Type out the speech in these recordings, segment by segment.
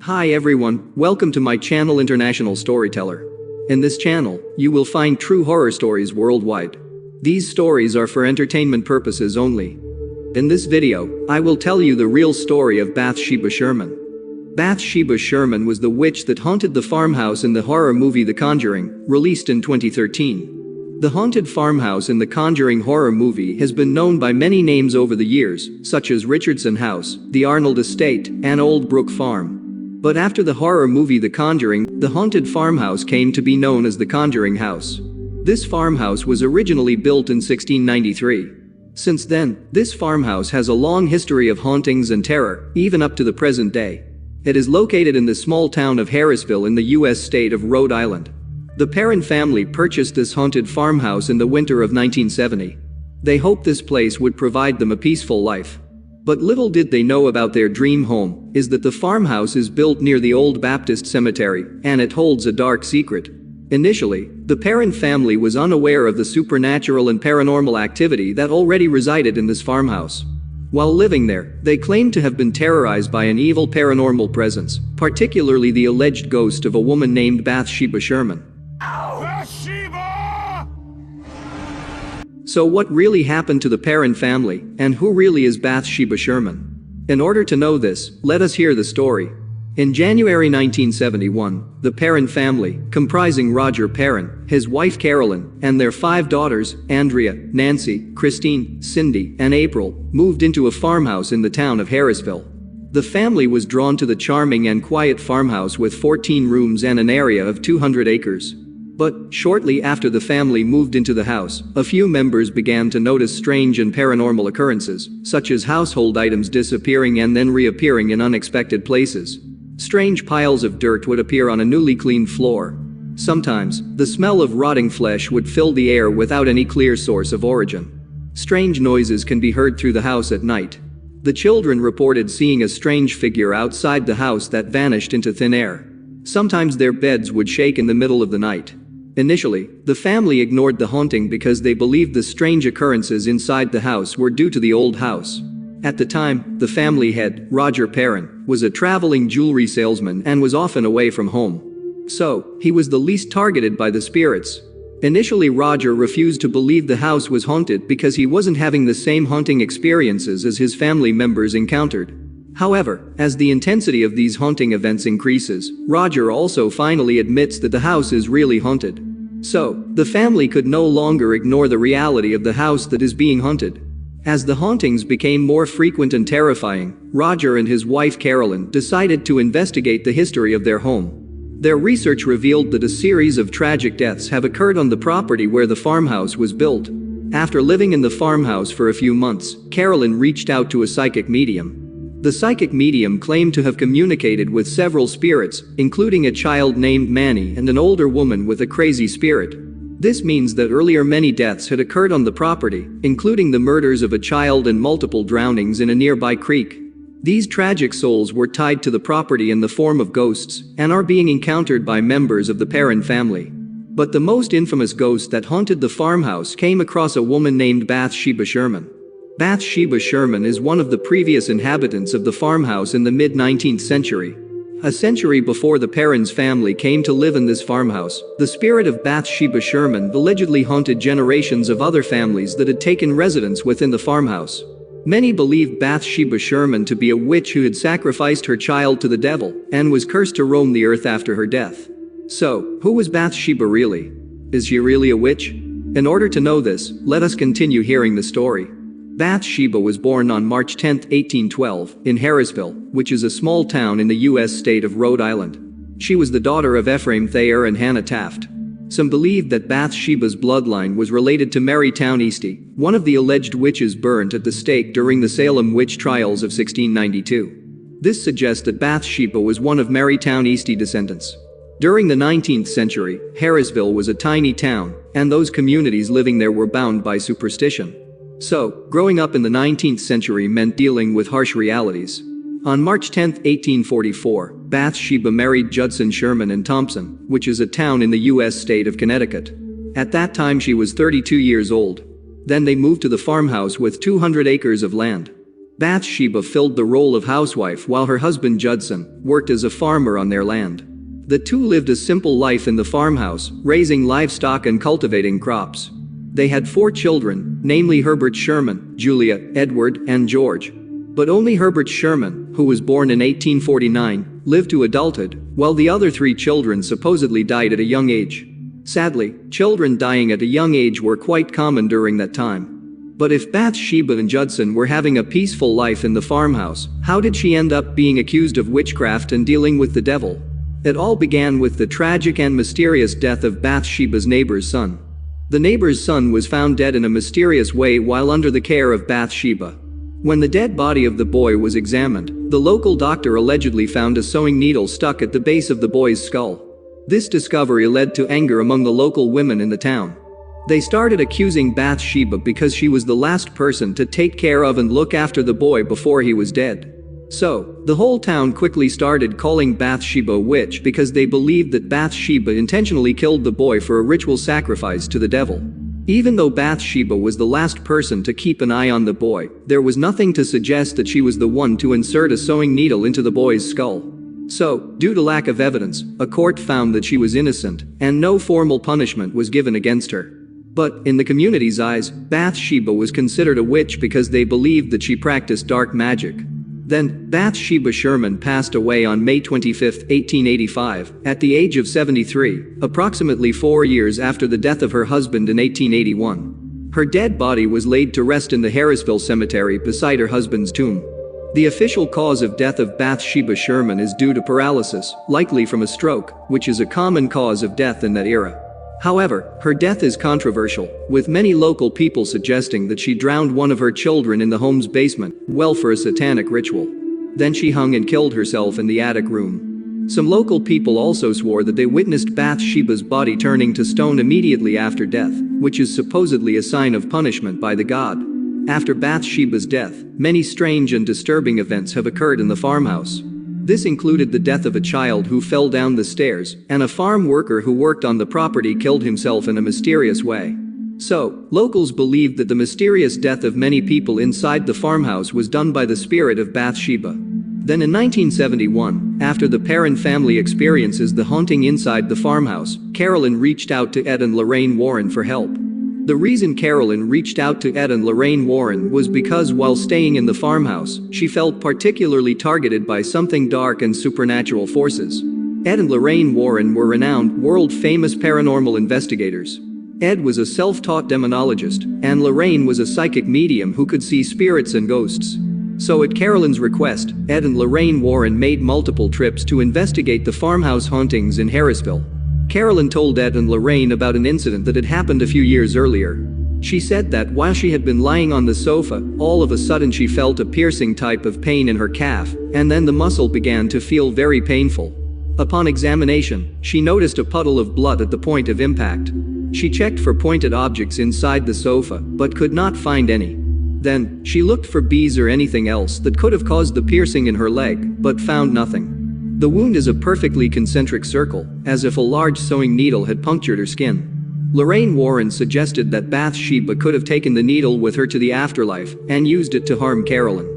Hi everyone, welcome to my channel International Storyteller. In this channel, you will find true horror stories worldwide. These stories are for entertainment purposes only. In this video, I will tell you the real story of Bathsheba Sherman. Bathsheba Sherman was the witch that haunted the farmhouse in the horror movie The Conjuring, released in 2013. The haunted farmhouse in the Conjuring horror movie has been known by many names over the years, such as Richardson House, the Arnold Estate, and Old Brook Farm. But after the horror movie The Conjuring, the haunted farmhouse came to be known as the Conjuring House. This farmhouse was originally built in 1693. Since then, this farmhouse has a long history of hauntings and terror, even up to the present day. It is located in the small town of Harrisville in the U.S. state of Rhode Island. The Perron family purchased this haunted farmhouse in the winter of 1970. They hoped this place would provide them a peaceful life. But little did they know about their dream home is that the farmhouse is built near the old Baptist cemetery, and it holds a dark secret. Initially, the Perron family was unaware of the supernatural and paranormal activity that already resided in this farmhouse. While living there, they claimed to have been terrorized by an evil paranormal presence, particularly the alleged ghost of a woman named Bathsheba Sherman. So what really happened to the Perron family, and who really is Bathsheba Sherman? In order to know this, let us hear the story. In January 1971, the Perron family, comprising Roger Perron, his wife Carolyn, and their 5 daughters, Andrea, Nancy, Christine, Cindy, and April, moved into a farmhouse in the town of Harrisville. The family was drawn to the charming and quiet farmhouse with 14 rooms and an area of 200 acres. But, shortly after the family moved into the house, a few members began to notice strange and paranormal occurrences, such as household items disappearing and then reappearing in unexpected places. Strange piles of dirt would appear on a newly cleaned floor. Sometimes, the smell of rotting flesh would fill the air without any clear source of origin. Strange noises can be heard through the house at night. The children reported seeing a strange figure outside the house that vanished into thin air. Sometimes their beds would shake in the middle of the night. Initially, the family ignored the haunting because they believed the strange occurrences inside the house were due to the old house. At the time, the family head, Roger Perron, was a traveling jewelry salesman and was often away from home. So, he was the least targeted by the spirits. Initially, Roger refused to believe the house was haunted because he wasn't having the same haunting experiences as his family members encountered. However, as the intensity of these haunting events increases, Roger also finally admits that the house is really haunted. So, the family could no longer ignore the reality of the house that is being haunted. As the hauntings became more frequent and terrifying, Roger and his wife Carolyn decided to investigate the history of their home. Their research revealed that a series of tragic deaths have occurred on the property where the farmhouse was built. After living in the farmhouse for a few months, Carolyn reached out to a psychic medium. The psychic medium claimed to have communicated with several spirits, including a child named Manny and an older woman with a crazy spirit. This means that earlier many deaths had occurred on the property, including the murders of a child and multiple drownings in a nearby creek. These tragic souls were tied to the property in the form of ghosts and are being encountered by members of the Perron family. But the most infamous ghost that haunted the farmhouse came across a woman named Bathsheba Sherman. Bathsheba Sherman is one of the previous inhabitants of the farmhouse in the mid-19th century. A century before the Perron's family came to live in this farmhouse, the spirit of Bathsheba Sherman allegedly haunted generations of other families that had taken residence within the farmhouse. Many believed Bathsheba Sherman to be a witch who had sacrificed her child to the devil and was cursed to roam the earth after her death. So, who was Bathsheba really? Is she really a witch? In order to know this, let us continue hearing the story. Bathsheba was born on March 10, 1812, in Harrisville, which is a small town in the U.S. state of Rhode Island. She was the daughter of Ephraim Thayer and Hannah Taft. Some believed that Bathsheba's bloodline was related to Mary Town Easty, one of the alleged witches burnt at the stake during the Salem witch trials of 1692. This suggests that Bathsheba was one of Mary Town Easty descendants. During the 19th century, Harrisville was a tiny town, and those communities living there were bound by superstition. So, growing up in the 19th century meant dealing with harsh realities. On March 10, 1844, Bathsheba married Judson Sherman in Thompson, which is a town in the U.S. state of Connecticut. At that time she was 32 years old. Then they moved to the farmhouse with 200 acres of land. Bathsheba filled the role of housewife while her husband Judson worked as a farmer on their land. The two lived a simple life in the farmhouse, raising livestock and cultivating crops. They had 4 children, namely Herbert Sherman, Julia, Edward, and George. But only Herbert Sherman, who was born in 1849, lived to adulthood, while the other 3 children supposedly died at a young age. Sadly, children dying at a young age were quite common during that time. But if Bathsheba and Judson were having a peaceful life in the farmhouse, how did she end up being accused of witchcraft and dealing with the devil? It all began with the tragic and mysterious death of Bathsheba's neighbor's son. The neighbor's son was found dead in a mysterious way while under the care of Bathsheba. When the dead body of the boy was examined, the local doctor allegedly found a sewing needle stuck at the base of the boy's skull. This discovery led to anger among the local women in the town. They started accusing Bathsheba because she was the last person to take care of and look after the boy before he was dead. So, the whole town quickly started calling Bathsheba a witch because they believed that Bathsheba intentionally killed the boy for a ritual sacrifice to the devil. Even though Bathsheba was the last person to keep an eye on the boy, there was nothing to suggest that she was the one to insert a sewing needle into the boy's skull. So, due to lack of evidence, a court found that she was innocent, and no formal punishment was given against her. But, in the community's eyes, Bathsheba was considered a witch because they believed that she practiced dark magic. Then, Bathsheba Sherman passed away on May 25, 1885, at the age of 73, approximately 4 years after the death of her husband in 1881. Her dead body was laid to rest in the Harrisville Cemetery beside her husband's tomb. The official cause of death of Bathsheba Sherman is due to paralysis, likely from a stroke, which is a common cause of death in that era. However, her death is controversial, with many local people suggesting that she drowned one of her children in the home's basement, well for a satanic ritual. Then she hung and killed herself in the attic room. Some local people also swore that they witnessed Bathsheba's body turning to stone immediately after death, which is supposedly a sign of punishment by the god. After Bathsheba's death, many strange and disturbing events have occurred in the farmhouse. This included the death of a child who fell down the stairs, and a farm worker who worked on the property killed himself in a mysterious way. So, locals believed that the mysterious death of many people inside the farmhouse was done by the spirit of Bathsheba. Then in 1971, after the Perron family experiences the haunting inside the farmhouse, Carolyn reached out to Ed and Lorraine Warren for help. The reason Carolyn reached out to Ed and Lorraine Warren was because while staying in the farmhouse, she felt particularly targeted by something dark and supernatural forces. Ed and Lorraine Warren were renowned, world-famous paranormal investigators. Ed was a self-taught demonologist, and Lorraine was a psychic medium who could see spirits and ghosts. So at Carolyn's request, Ed and Lorraine Warren made multiple trips to investigate the farmhouse hauntings in Harrisville. Carolyn told Ed and Lorraine about an incident that had happened a few years earlier. She said that while she had been lying on the sofa, all of a sudden she felt a piercing type of pain in her calf, and then the muscle began to feel very painful. Upon examination, she noticed a puddle of blood at the point of impact. She checked for pointed objects inside the sofa, but could not find any. Then, she looked for bees or anything else that could have caused the piercing in her leg, but found nothing. The wound is a perfectly concentric circle, as if a large sewing needle had punctured her skin. Lorraine Warren suggested that Bathsheba could have taken the needle with her to the afterlife and used it to harm Carolyn.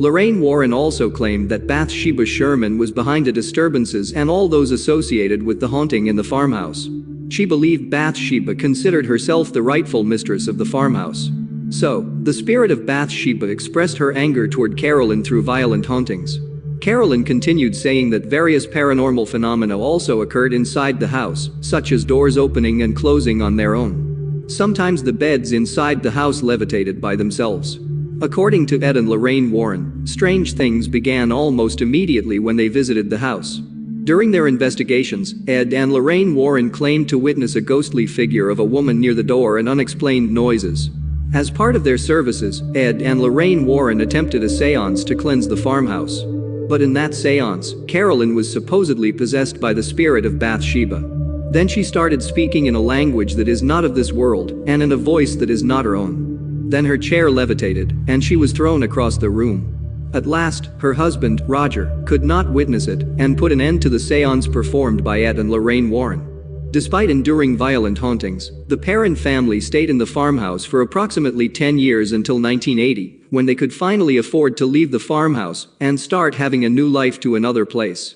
Lorraine Warren also claimed that Bathsheba Sherman was behind the disturbances and all those associated with the haunting in the farmhouse. She believed Bathsheba considered herself the rightful mistress of the farmhouse. So, the spirit of Bathsheba expressed her anger toward Carolyn through violent hauntings. Carolyn continued saying that various paranormal phenomena also occurred inside the house, such as doors opening and closing on their own. Sometimes the beds inside the house levitated by themselves. According to Ed and Lorraine Warren, strange things began almost immediately when they visited the house. During their investigations, Ed and Lorraine Warren claimed to witness a ghostly figure of a woman near the door and unexplained noises. As part of their services, Ed and Lorraine Warren attempted a seance to cleanse the farmhouse. But in that seance, Carolyn was supposedly possessed by the spirit of Bathsheba. Then she started speaking in a language that is not of this world, and in a voice that is not her own. Then her chair levitated, and she was thrown across the room. At last, her husband, Roger, could not witness it, and put an end to the seance performed by Ed and Lorraine Warren. Despite enduring violent hauntings, the Perron family stayed in the farmhouse for approximately 10 years until 1980, when they could finally afford to leave the farmhouse and start having a new life to another place.